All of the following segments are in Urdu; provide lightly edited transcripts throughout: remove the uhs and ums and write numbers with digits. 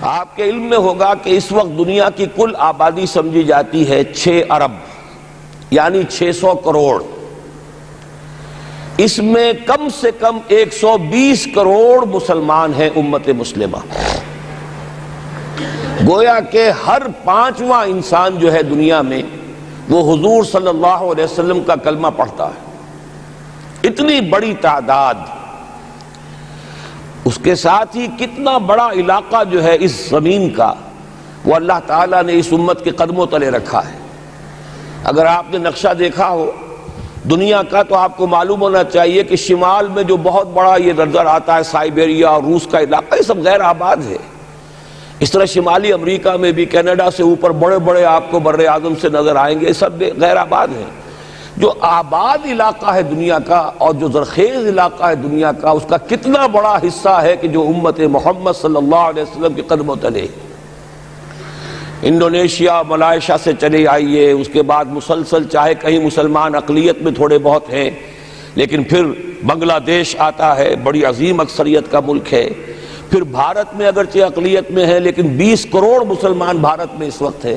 آپ کے علم میں ہوگا کہ اس وقت دنیا کی کل آبادی سمجھی جاتی ہے 6 ارب یعنی 600 کروڑ. اس میں کم سے کم 120 کروڑ مسلمان ہیں امت مسلمہ. گویا کہ ہر 5واں انسان جو ہے دنیا میں وہ حضور صلی اللہ علیہ وسلم کا کلمہ پڑھتا ہے. اتنی بڑی تعداد. اس کے ساتھ ہی کتنا بڑا علاقہ جو ہے اس زمین کا وہ اللہ تعالیٰ نے اس امت کے قدموں تلے رکھا ہے. اگر آپ نے نقشہ دیکھا ہو دنیا کا تو آپ کو معلوم ہونا چاہیے کہ شمال میں جو بہت بڑا یہ نظر آتا ہے سائبیریا اور روس کا علاقہ، یہ سب غیر آباد ہے. اس طرح شمالی امریکہ میں بھی کینیڈا سے اوپر بڑے بڑے آپ کو بر اعظم سے نظر آئیں گے، یہ سب غیر آباد ہیں. جو آباد علاقہ ہے دنیا کا اور جو زرخیز علاقہ ہے دنیا کا، اس کا کتنا بڑا حصہ ہے کہ جو امت محمد صلی اللہ علیہ وسلم کے قدموں تلے. انڈونیشیا ملائیشیا سے چلے آئیے، اس کے بعد مسلسل چاہے کہیں مسلمان اقلیت میں تھوڑے بہت ہیں، لیکن پھر بنگلہ دیش آتا ہے، بڑی عظیم اکثریت کا ملک ہے. پھر بھارت میں اگرچہ اقلیت میں ہے لیکن 20 کروڑ مسلمان بھارت میں اس وقت ہے.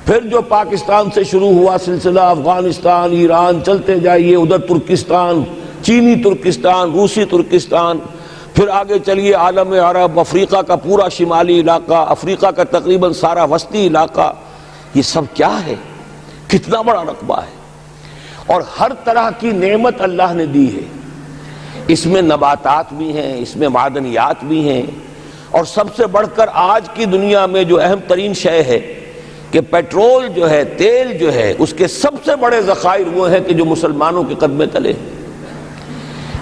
پھر جو پاکستان سے شروع ہوا سلسلہ، افغانستان، ایران، چلتے جائیے ادھر ترکستان، چینی ترکستان، روسی ترکستان، پھر آگے چلیے عالم عرب، افریقہ کا پورا شمالی علاقہ، افریقہ کا تقریباً سارا وسطی علاقہ. یہ سب کیا ہے؟ کتنا بڑا رقبہ ہے. اور ہر طرح کی نعمت اللہ نے دی ہے. اس میں نباتات بھی ہیں، اس میں معدنیات بھی ہیں، اور سب سے بڑھ کر آج کی دنیا میں جو اہم ترین شے ہے کہ پیٹرول جو ہے، تیل جو ہے، اس کے سب سے بڑے ذخائر وہ ہیں کہ جو مسلمانوں کے قدمے تلے.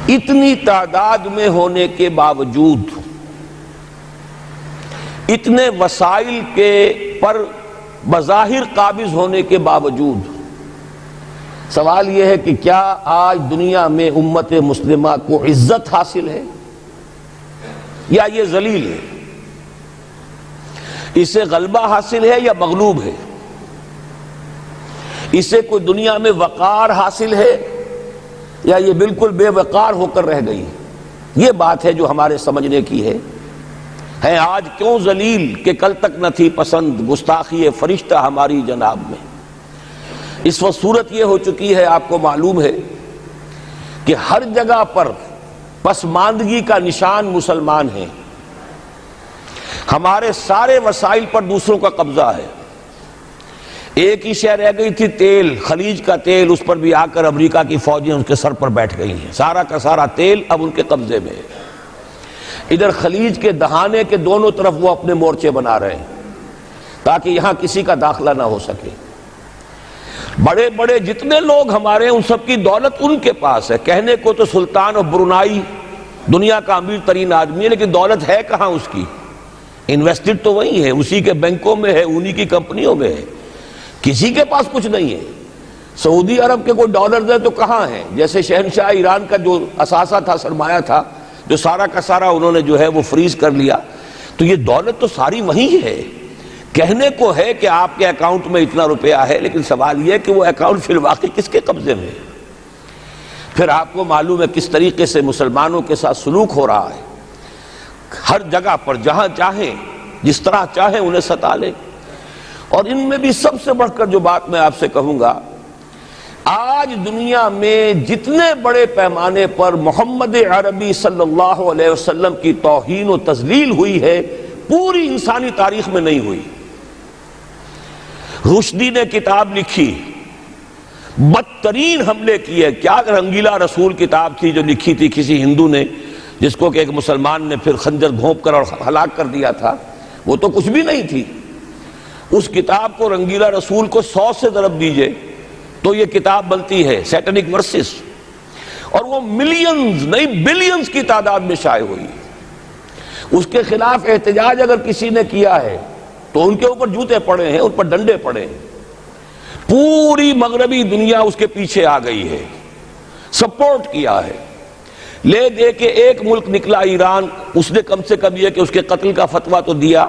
اتنی تعداد میں ہونے کے باوجود، اتنے وسائل کے پر بظاہر قابض ہونے کے باوجود، سوال یہ ہے کہ کیا آج دنیا میں امت مسلمہ کو عزت حاصل ہے یا یہ ذلیل ہے؟ اسے غلبہ حاصل ہے یا مغلوب ہے؟ اسے کوئی دنیا میں وقار حاصل ہے یا یہ بالکل بے وقار ہو کر رہ گئی؟ یہ بات ہے جو ہمارے سمجھنے کی ہے. آج کیوں ذلیل کہ کل تک نہ تھی پسند گستاخی فرشتہ ہماری جناب میں. اس وقت صورت یہ ہو چکی ہے، آپ کو معلوم ہے کہ ہر جگہ پر پسماندگی کا نشان مسلمان ہیں. ہمارے سارے وسائل پر دوسروں کا قبضہ ہے. ایک ہی شے رہ گئی تھی، تیل، خلیج کا تیل، اس پر بھی آ کر امریکہ کی فوجیں ان کے سر پر بیٹھ گئی ہیں. سارا کا سارا تیل اب ان کے قبضے میں ہے. ادھر خلیج کے دہانے کے دونوں طرف وہ اپنے مورچے بنا رہے ہیں تاکہ یہاں کسی کا داخلہ نہ ہو سکے. بڑے بڑے جتنے لوگ ہمارے ہیں ان سب کی دولت ان کے پاس ہے. کہنے کو تو سلطان آف برونائی دنیا کا امیر ترین آدمی ہے، لیکن دولت ہے کہاں اس کی؟ انویسٹڈ تو وہی ہے، اسی کے بینکوں میں ہے، انہی کی کمپنیوں میں ہے. کسی کے پاس کچھ نہیں ہے. سعودی عرب کے کوئی ڈالرز ہیں تو کہاں ہیں؟ جیسے شہنشاہ ایران کا جو اثاثہ تھا، سرمایہ تھا، جو سارا کا سارا انہوں نے جو ہے وہ فریز کر لیا. تو یہ دولت تو ساری وہی ہے. کہنے کو ہے کہ آپ کے اکاؤنٹ میں اتنا روپیہ ہے، لیکن سوال یہ کہ وہ اکاؤنٹ فی الواقع کس کے قبضے میں ہے؟ پھر آپ کو معلوم ہے کس طریقے سے مسلمانوں کے ساتھ سلوک ہو رہا ہے. ہر جگہ پر جہاں چاہیں، جس طرح چاہیں انہیں ستا لیں. اور ان میں بھی سب سے بڑھ کر جو بات میں آپ سے کہوں گا، آج دنیا میں جتنے بڑے پیمانے پر محمد عربی صلی اللہ علیہ وسلم کی توہین و تذلیل ہوئی ہے، پوری انسانی تاریخ میں نہیں ہوئی. رشدی نے کتاب لکھی، بدترین حملے کیے. کیا رنگیلا رسول کتاب تھی جو لکھی تھی کسی ہندو نے، جس کو کہ ایک مسلمان نے پھر خنجر گھونپ کر اور ہلاک کر دیا تھا. وہ تو کچھ بھی نہیں تھی. اس کتاب کو رنگیلا رسول کو 100 سے ضرب دیجئے تو یہ کتاب بنتی ہے، سیٹنک ورسز. اور وہ ملینز نہیں بلینز کی تعداد میں شائع ہوئی. اس کے خلاف احتجاج اگر کسی نے کیا ہے تو ان کے اوپر جوتے پڑے ہیں، ان پر ڈنڈے پڑے ہیں. پوری مغربی دنیا اس کے پیچھے آ گئی ہے، سپورٹ کیا ہے. لے دے کے ایک ملک نکلا ایران، اس نے کم سے کم یہ کہ اس کے قتل کا فتویٰ تو دیا،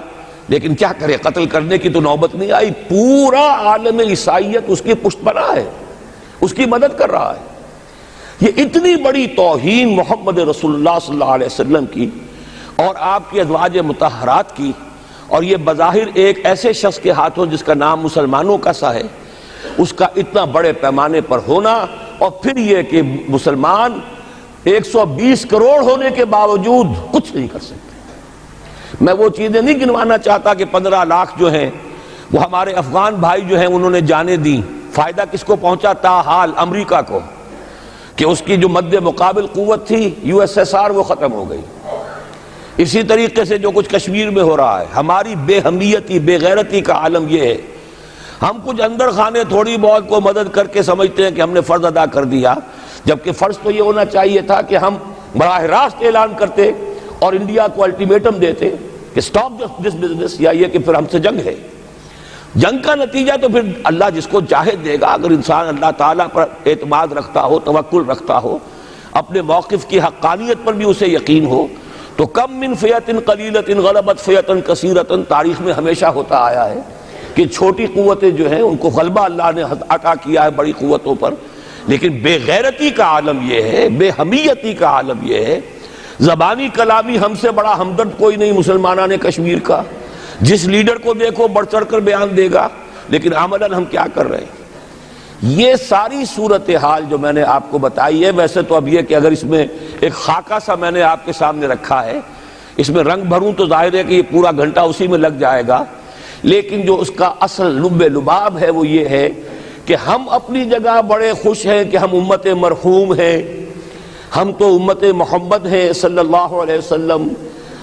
لیکن کیا کرے، قتل کرنے کی تو نوبت نہیں آئی. پورا عالم عیسائیت اس کی پشت پناہ ہے، اس کی مدد کر رہا ہے. یہ اتنی بڑی توہین محمد رسول اللہ صلی اللہ علیہ وسلم کی اور آپ کی ازواج مطہرات کی اور یہ بظاہر ایک ایسے شخص کے ہاتھوں جس کا نام مسلمانوں کا سا ہے، اس کا اتنا بڑے پیمانے پر ہونا، اور پھر یہ کہ مسلمان 120 کروڑ ہونے کے باوجود کچھ نہیں کر سکتے۔ میں وہ چیزیں نہیں گنوانا چاہتا کہ 15 لاکھ جو ہیں وہ ہمارے افغان بھائی جو ہیں انہوں نے جانیں دی، فائدہ کس کو پہنچا؟ تاحال امریکہ کو، کہ اس کی جو مد مقابل قوت تھی USSR وہ ختم ہو گئی۔ اسی طریقے سے جو کچھ کشمیر میں ہو رہا ہے، ہماری بے ہمیتی، بے غیرتی کا عالم یہ ہے، ہم کچھ اندر خانے تھوڑی بہت کو مدد کر کے سمجھتے ہیں کہ ہم نے فرض ادا کر دیا، جبکہ فرض تو یہ ہونا چاہیے تھا کہ ہم براہ راست اعلان کرتے اور انڈیا کو الٹیمیٹم دیتے کہ سٹاپ دس بزنس، یا یہ کہ پھر ہم سے جنگ ہے۔ جنگ کا نتیجہ تو پھر اللہ جس کو چاہے دے گا، اگر انسان اللہ تعالیٰ پر اعتماد رکھتا ہو، توکل رکھتا ہو، اپنے موقف کی حقانیت پر بھی اسے یقین ہو، تو کم من فیۃ قلیلۃ غلبت فیۃ کثیرۃ، تاریخ میں ہمیشہ ہوتا آیا ہے کہ چھوٹی قوتیں جو ہیں ان کو غلبہ اللہ نے عطا کیا ہے بڑی قوتوں پر، لیکن بے غیرتی کا عالم یہ ہے، بے حمیتی کا عالم یہ ہے، زبانی کلامی ہم سے بڑا ہمدرد کوئی نہیں مسلمانان کشمیر کا، جس لیڈر کو دیکھو بڑھ چڑھ کر بیان دے گا، لیکن عملاً ہم کیا کر رہے ہیں؟ یہ ساری صورتحال جو میں نے آپ کو بتائی ہے، ویسے تو اب یہ کہ اگر اس میں ایک خاکہ سا میں نے آپ کے سامنے رکھا ہے، اس میں رنگ بھروں تو ظاہر ہے کہ یہ پورا گھنٹہ اسی میں لگ جائے گا، لیکن جو اس کا اصل لب لباب ہے وہ یہ ہے کہ ہم اپنی جگہ بڑے خوش ہیں کہ ہم امت مرحوم ہیں، ہم تو امت محمد ہیں صلی اللہ علیہ وسلم،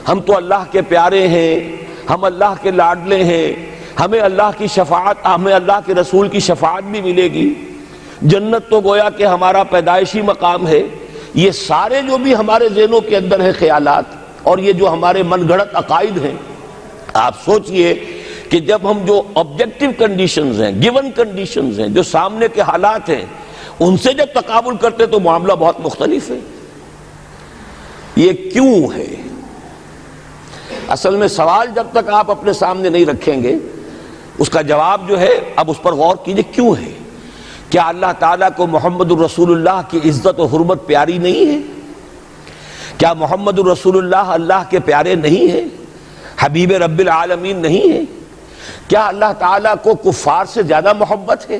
ہم تو اللہ کے پیارے ہیں، ہم اللہ کے لاڈلے ہیں، ہمیں اللہ کی شفاعت، ہمیں اللہ کے رسول کی شفاعت بھی ملے گی، جنت تو گویا کہ ہمارا پیدائشی مقام ہے۔ یہ سارے جو بھی ہمارے ذہنوں کے اندر ہیں خیالات، اور یہ جو ہمارے من گھڑت عقائد ہیں، آپ سوچئے کہ جب ہم جو آبجیکٹیو کنڈیشنز ہیں، گیون کنڈیشنز ہیں، جو سامنے کے حالات ہیں، ان سے جب تقابل کرتے تو معاملہ بہت مختلف ہے۔ یہ کیوں ہے؟ اصل میں سوال جب تک آپ اپنے سامنے نہیں رکھیں گے، اس کا جواب جو ہے اب اس پر غور کیجئے، کیوں ہے؟ کیا اللہ تعالیٰ کو محمد الرسول اللہ کی عزت و حرمت پیاری نہیں ہے؟ کیا محمد الرسول اللہ اللہ کے پیارے نہیں ہیں؟ حبیب رب العالمین نہیں ہیں؟ کیا اللہ تعالیٰ کو کفار سے زیادہ محبت ہے؟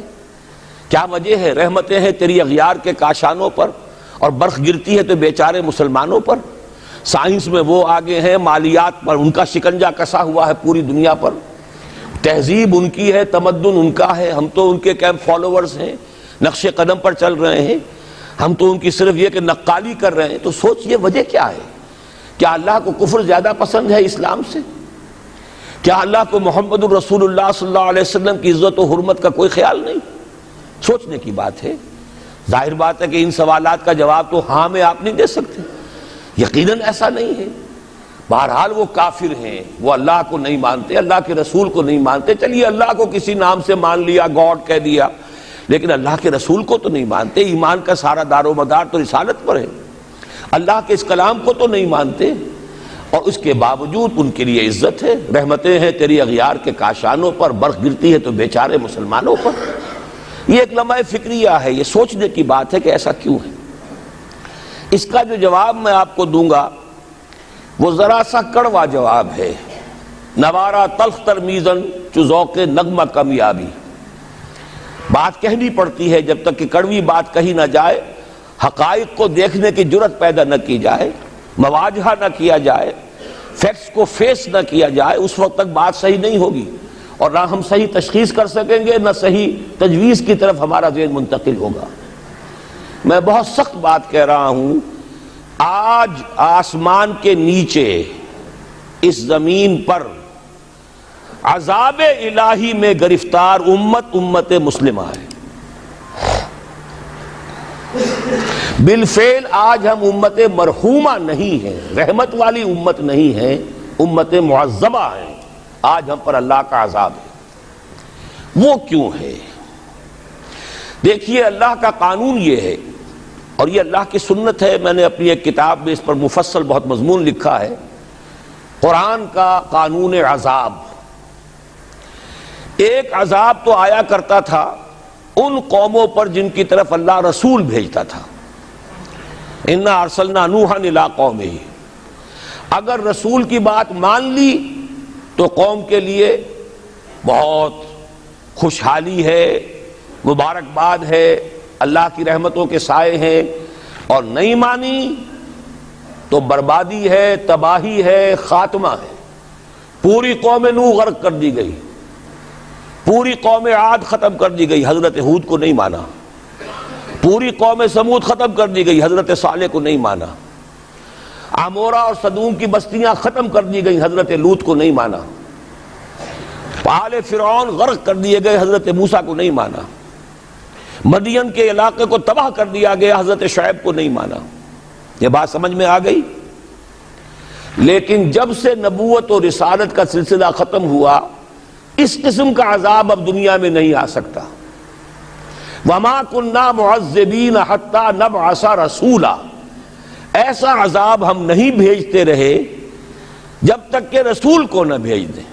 کیا وجہ ہے؟ رحمتیں ہیں تیری اغیار کے کاشانوں پر، اور برف گرتی ہے تو بیچارے مسلمانوں پر۔ سائنس میں وہ آگے ہیں، مالیات پر ان کا شکنجہ کسا ہوا ہے پوری دنیا پر، تہذیب ان کی ہے، تمدن ان کا ہے، ہم تو ان کے کیمپ فالوورز ہیں، نقش قدم پر چل رہے ہیں، ہم تو ان کی صرف یہ کہ نقالی کر رہے ہیں۔ تو سوچئے وجہ کیا ہے؟ کیا اللہ کو کفر زیادہ پسند ہے اسلام سے؟ کیا اللہ کو محمد الرسول اللہ صلی اللہ علیہ وسلم کی عزت و حرمت کا کوئی خیال نہیں؟ سوچنے کی بات ہے۔ ظاہر بات ہے کہ ان سوالات کا جواب تو ہاں میں آپ نہیں دے سکتے، یقیناً ایسا نہیں ہے۔ بہرحال وہ کافر ہیں، وہ اللہ کو نہیں مانتے، اللہ کے رسول کو نہیں مانتے، چلیے اللہ کو کسی نام سے مان لیا، گاڈ کہہ دیا، لیکن اللہ کے رسول کو تو نہیں مانتے۔ ایمان کا سارا دار و مدار تو رسالت پر ہے، اللہ کے اس کلام کو تو نہیں مانتے، اور اس کے باوجود ان کے لیے عزت ہے۔ رحمتیں ہیں تیری اغیار کے کاشانوں پر، برف گرتی ہے تو بیچارے مسلمانوں پر۔ یہ ایک لمحہ فکریہ ہے، یہ سوچنے کی بات ہے کہ ایسا کیوں ہے۔ اس کا جو جواب میں آپ کو دوں گا وہ ذرا سا کڑوا جواب ہے۔ نوارا تلخ ترمیزن چو ذوق نغمہ کمیابی، بات کہنی پڑتی ہے جب تک کہ کڑوی بات کہی نہ جائے، حقائق کو دیکھنے کی جرت پیدا نہ کی جائے، مواجہہ نہ کیا جائے، فیکٹس کو فیس نہ کیا جائے، اس وقت تک بات صحیح نہیں ہوگی، اور نہ ہم صحیح تشخیص کر سکیں گے، نہ صحیح تجویز کی طرف ہمارا ذہن منتقل ہوگا۔ میں بہت سخت بات کہہ رہا ہوں، آج آسمان کے نیچے اس زمین پر عذاب الہی میں گرفتار امت مسلمہ ہے۔ بالفعل آج ہم امت مرحومہ نہیں ہیں، رحمت والی امت نہیں ہیں، امت معذبہ ہیں۔ آج ہم پر اللہ کا عذاب ہے۔ وہ کیوں ہے؟ دیکھیے اللہ کا قانون یہ ہے، اور یہ اللہ کی سنت ہے، میں نے اپنی ایک کتاب میں اس پر مفصل بہت مضمون لکھا ہے، قرآن کا قانون عذاب۔ ایک عذاب تو آیا کرتا تھا ان قوموں پر جن کی طرف اللہ رسول بھیجتا تھا، اِنَّا أَرْسَلْنَا نُوحًا إِلَىٰ قَوْمِهِ، اگر رسول کی بات مان لی تو قوم کے لیے بہت خوشحالی ہے، مبارکباد ہے، اللہ کی رحمتوں کے سائے ہیں، اور نہیں مانی تو بربادی ہے، تباہی ہے، خاتمہ ہے۔ پوری قوم نوح غرق کر دی گئی، پوری قوم عاد ختم کر دی گئی، حضرت ہود کو نہیں مانا۔ پوری قوم سمود ختم کر دی گئی، حضرت صالح کو نہیں مانا۔ عمورہ اور صدوم کی بستیاں ختم کر دی گئی، حضرت لوط کو نہیں مانا۔ آل فرعون غرق کر دیے گئے، حضرت موسیٰ کو نہیں مانا۔ مدین کے علاقے کو تباہ کر دیا گیا، حضرت شعیب کو نہیں مانا۔ یہ بات سمجھ میں آ گئی؟ لیکن جب سے نبوت اور رسالت کا سلسلہ ختم ہوا، اس قسم کا عذاب اب دنیا میں نہیں آ سکتا۔ وَمَا كُنَّا مُعَذِّبِينَ حَتَّى نَبْعَثَ رَسُولًا، ایسا عذاب ہم نہیں بھیجتے رہے جب تک کہ رسول کو نہ بھیج دیں۔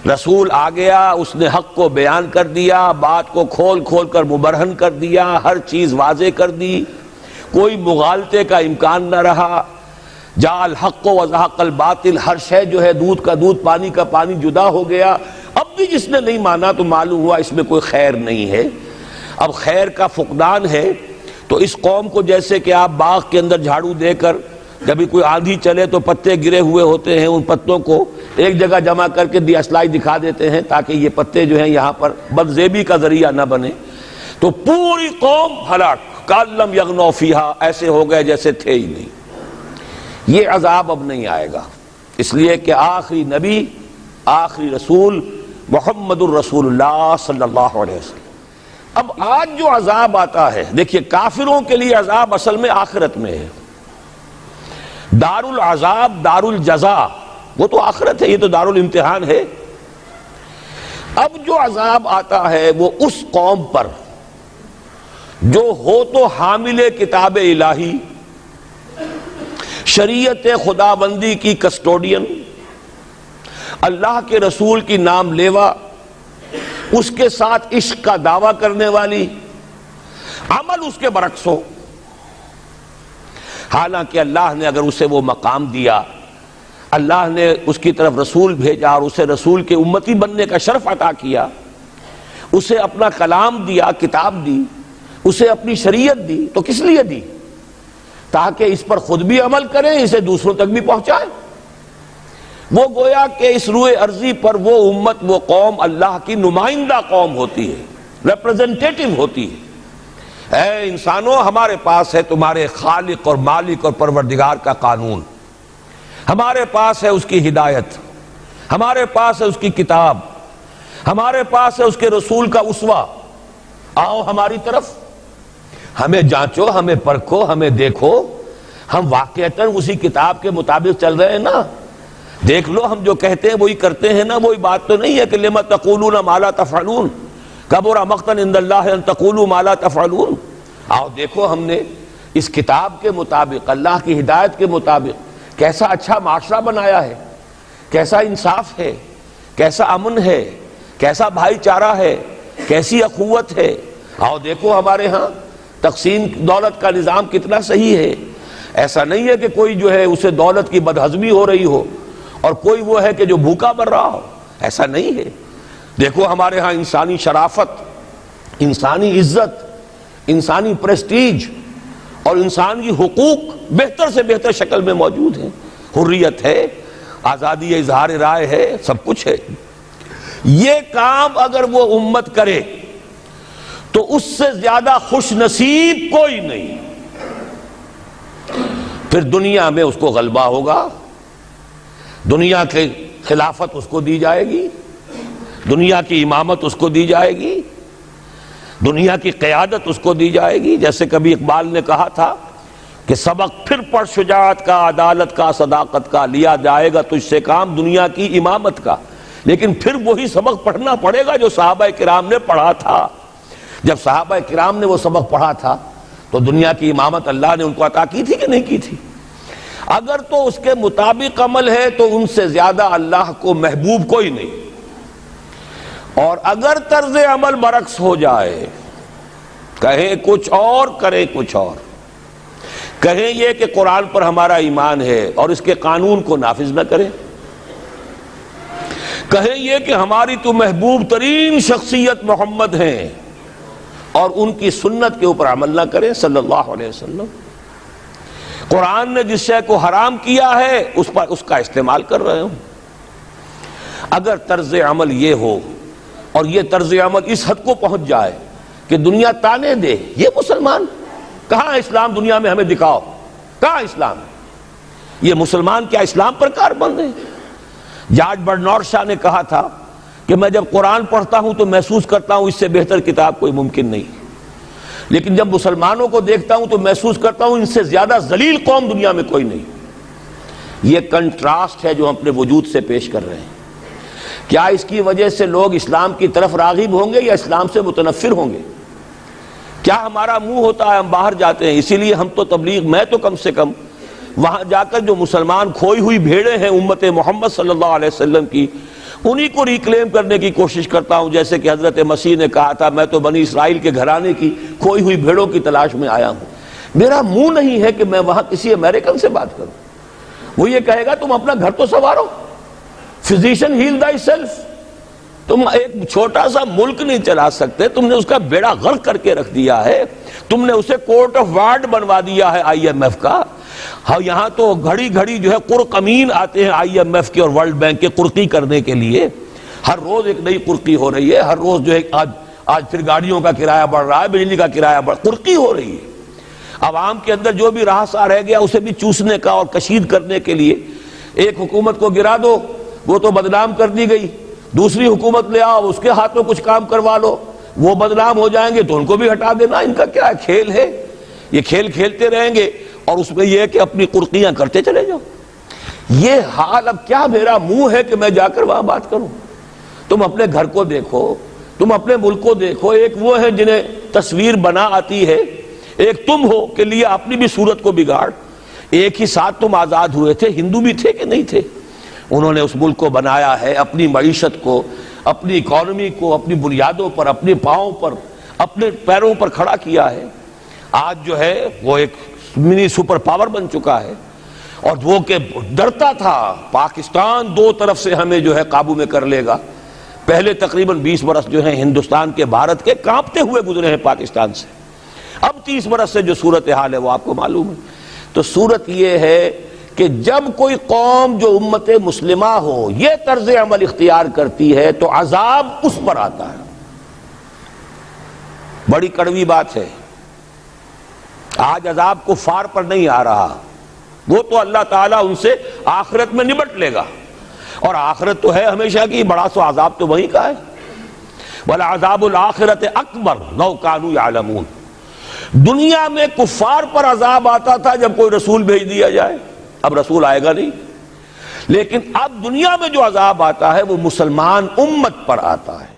رسول آ گیا، اس نے حق کو بیان کر دیا، بات کو کھول کھول کر مبرہن کر دیا، ہر چیز واضح کر دی، کوئی مغالطے کا امکان نہ رہا۔ جاء الحق وزهق الباطل، ہر شے جو ہے دودھ کا دودھ، پانی کا پانی جدا ہو گیا۔ اب بھی جس نے نہیں مانا تو معلوم ہوا اس میں کوئی خیر نہیں ہے، اب خیر کا فقدان ہے۔ تو اس قوم کو جیسے کہ آپ باغ کے اندر جھاڑو دے کر جب کوئی آندھی چلے تو پتے گرے ہوئے ہوتے ہیں، ان پتوں کو ایک جگہ جمع کر کے اسلائی دکھا دیتے ہیں تاکہ یہ پتے جو ہیں یہاں پر بدزیبی کا ذریعہ نہ بنے، تو پوری قوم ہلاک، کالم یغنوا فیہا، ایسے ہو گئے جیسے تھے ہی نہیں۔ یہ عذاب اب نہیں آئے گا، اس لیے کہ آخری نبی، آخری رسول محمد الرسول اللہ صلی اللہ علیہ وسلم۔ اب آج جو عذاب آتا ہے، دیکھیے کافروں کے لیے عذاب اصل میں آخرت میں ہے۔ دار العذاب، دار الجزا، وہ تو آخرت ہے، یہ تو دار الامتحان ہے۔ اب جو عذاب آتا ہے وہ اس قوم پر جو ہو تو حامل کتاب الہی، شریعت خدا بندی کی کسٹوڈین، اللہ کے رسول کی نام لیوا، اس کے ساتھ عشق کا دعویٰ کرنے والی، عمل اس کے برعکس ہو۔ حالانکہ اللہ نے اگر اسے وہ مقام دیا، اللہ نے اس کی طرف رسول بھیجا اور اسے رسول کے امتی بننے کا شرف عطا کیا، اسے اپنا کلام دیا، کتاب دی، اسے اپنی شریعت دی، تو کس لیے دی؟ تاکہ اس پر خود بھی عمل کریں، اسے دوسروں تک بھی پہنچائیں۔ وہ گویا کہ اس روئے ارضی پر وہ امت، وہ قوم اللہ کی نمائندہ قوم ہوتی ہے، ریپرزنٹیٹو ہوتی ہے۔ اے انسانوں، ہمارے پاس ہے تمہارے خالق اور مالک اور پروردگار کا قانون، ہمارے پاس ہے اس کی ہدایت، ہمارے پاس ہے اس کی کتاب، ہمارے پاس ہے اس کے رسول کا اسوہ۔ آؤ ہماری طرف، ہمیں جانچو، ہمیں پرکھو، ہمیں دیکھو، ہم واقعتاً اسی کتاب کے مطابق چل رہے ہیں نا؟ دیکھ لو ہم جو کہتے ہیں وہی کرتے ہیں نا؟ وہی بات تو نہیں ہے کہ لما تقولون ما لا تفعلون، کبر مقتا عند اللہ ان تقولوا ما لا تفعلون۔ آؤ دیکھو ہم نے اس کتاب کے مطابق، اللہ کی ہدایت کے مطابق کیسا اچھا معاشرہ بنایا ہے، کیسا انصاف ہے، کیسا امن ہے، کیسا بھائی چارہ ہے، کیسی اخوت ہے۔ آؤ دیکھو ہمارے ہاں تقسیم دولت کا نظام کتنا صحیح ہے۔ ایسا نہیں ہے کہ کوئی جو ہے اسے دولت کی بدہضمی ہو رہی ہو اور کوئی وہ ہے کہ جو بھوکا مر رہا ہو، ایسا نہیں ہے۔ دیکھو ہمارے ہاں انسانی شرافت، انسانی عزت، انسانی پریسٹیج اور انسانی حقوق بہتر سے بہتر شکل میں موجود ہیں، حریت ہے، آزادی اظہار رائے ہے، سب کچھ ہے۔ یہ کام اگر وہ امت کرے تو اس سے زیادہ خوش نصیب کوئی نہیں۔ پھر دنیا میں اس کو غلبہ ہوگا، دنیا کی خلافت اس کو دی جائے گی، دنیا کی امامت اس کو دی جائے گی، دنیا کی قیادت اس کو دی جائے گی۔ جیسے کبھی اقبال نے کہا تھا کہ سبق پھر پڑھ شجاعت کا، عدالت کا، صداقت کا، لیا جائے گا تجھ سے کام دنیا کی امامت کا۔ لیکن پھر وہی سبق پڑھنا پڑے گا جو صحابہ کرام نے پڑھا تھا۔ جب صحابہ کرام نے وہ سبق پڑھا تھا تو دنیا کی امامت اللہ نے ان کو عطا کی تھی کہ نہیں کی تھی؟ اگر تو اس کے مطابق عمل ہے تو ان سے زیادہ اللہ کو محبوب کوئی نہیں، اور اگر طرز عمل برعکس ہو جائے، کہیں کچھ اور کریں کچھ اور، کہیں یہ کہ قرآن پر ہمارا ایمان ہے اور اس کے قانون کو نافذ نہ کریں، کہیں یہ کہ ہماری تو محبوب ترین شخصیت محمد ہیں اور ان کی سنت کے اوپر عمل نہ کریں صلی اللہ علیہ وسلم. قرآن نے جس شے کو حرام کیا ہے اس پر اس کا استعمال کر رہے ہوں. اگر طرز عمل یہ ہو اور یہ طرز عمل اس حد کو پہنچ جائے کہ دنیا تانے دے یہ مسلمان کہاں اسلام دنیا میں ہمیں دکھاؤ, کہاں اسلام؟ یہ مسلمان کیا اسلام پر کاربند ہے؟ جارج برنارڈ شاہ نے کہا تھا کہ میں جب قرآن پڑھتا ہوں تو محسوس کرتا ہوں اس سے بہتر کتاب کوئی ممکن نہیں, لیکن جب مسلمانوں کو دیکھتا ہوں تو محسوس کرتا ہوں ان سے زیادہ ذلیل قوم دنیا میں کوئی نہیں. یہ کنٹراسٹ ہے جو ہم اپنے وجود سے پیش کر رہے ہیں. کیا اس کی وجہ سے لوگ اسلام کی طرف راغب ہوں گے یا اسلام سے متنفر ہوں گے؟ کیا ہمارا منہ ہوتا ہے ہم باہر جاتے ہیں؟ اسی لیے ہم تو تبلیغ, میں تو کم سے کم وہاں جا کر جو مسلمان کھوئی ہوئی بھیڑیں ہیں امت محمد صلی اللہ علیہ وسلم کی, انہی کو ریکلیم کرنے کی کوشش کرتا ہوں. جیسے کہ حضرت مسیح نے کہا تھا میں تو بنی اسرائیل کے گھرانے کی کھوئی ہوئی بھیڑوں کی تلاش میں آیا ہوں. میرا منہ نہیں ہے کہ میں وہاں کسی امریکن سے بات کروں. وہ یہ کہے گا تم اپنا گھر تو سنوارو, فزیشن ہیل تھائی سیلف. تم ایک چھوٹا سا ملک نہیں چلا سکتے, تم نے اس کا بیڑا غرق کر کے رکھ دیا ہے. تم نے اسے کورٹ آف وارڈ بنوا دیا ہے IMF کا. ہاں یہاں تو گھڑی گھڑی جو ہے قرقمین آتے ہیں IMF کے اور ورلڈ بینک کے قرقی کرنے کے لیے. ہر روز ایک نئی قرقی ہو رہی ہے, ہر روز جو ہے آج پھر گاڑیوں کا کرایہ بڑھ رہا ہے, بجلی کا کرایہ قرقی ہو رہی ہے. عوام کے اندر جو بھی راہسا رہ گیا اسے بھی چوسنے کا اور کشید کرنے کے لیے. ایک حکومت کو گرا دو وہ تو بدنام کر دی گئی, دوسری حکومت لے آؤ اس کے ہاتھوں کچھ کام کروا لو, وہ بدنام ہو جائیں گے تو ان کو بھی ہٹا دینا. ان کا کیا کھیل ہے؟ یہ کھیل کھیلتے رہیں گے اور اس میں یہ ہے کہ اپنی قرقیاں کرتے چلے جاؤ. یہ حال اب کیا میرا منہ ہے کہ میں جا کر وہاں بات کروں؟ تم اپنے گھر کو دیکھو, تم اپنے ملک کو دیکھو. ایک وہ ہے جنہیں تصویر بنا آتی ہے, ایک تم ہو کہ لیے اپنی بھی صورت کو بگاڑ. ایک ہی ساتھ تم آزاد ہوئے تھے, ہندو بھی تھے کہ نہیں تھے. انہوں نے اس ملک کو بنایا ہے, اپنی معیشت کو, اپنی اکانومی کو اپنی بنیادوں پر, اپنے پاؤں پر, اپنے پیروں پر کھڑا کیا ہے. آج جو ہے وہ ایک منی سپر پاور بن چکا ہے. اور وہ کہ ڈرتا تھا پاکستان دو طرف سے ہمیں جو ہے قابو میں کر لے گا. پہلے تقریباً 20 برس جو ہیں ہندوستان کے, بھارت کے کانپتے ہوئے گزرے ہیں پاکستان سے. اب 30 برس سے جو صورتحال ہے وہ آپ کو معلوم ہے. تو صورت یہ ہے کہ جب کوئی قوم جو امت مسلمہ ہو یہ طرز عمل اختیار کرتی ہے تو عذاب اس پر آتا ہے. بڑی کڑوی بات ہے. آج عذاب کفار پر نہیں آ رہا, وہ تو اللہ تعالیٰ ان سے آخرت میں نبٹ لے گا, اور آخرت تو ہے ہمیشہ کی, بڑا سو عذاب تو وہیں کا ہے. وَلَعَذَابُ الْآخِرَةِ أَكْبَرُ لَوْ كَانُوا يَعْلَمُونَ. دنیا میں کفار پر عذاب آتا تھا جب کوئی رسول بھیج دیا جائے, اب رسول آئے گا نہیں. لیکن اب دنیا میں جو عذاب آتا ہے وہ مسلمان امت پر آتا ہے.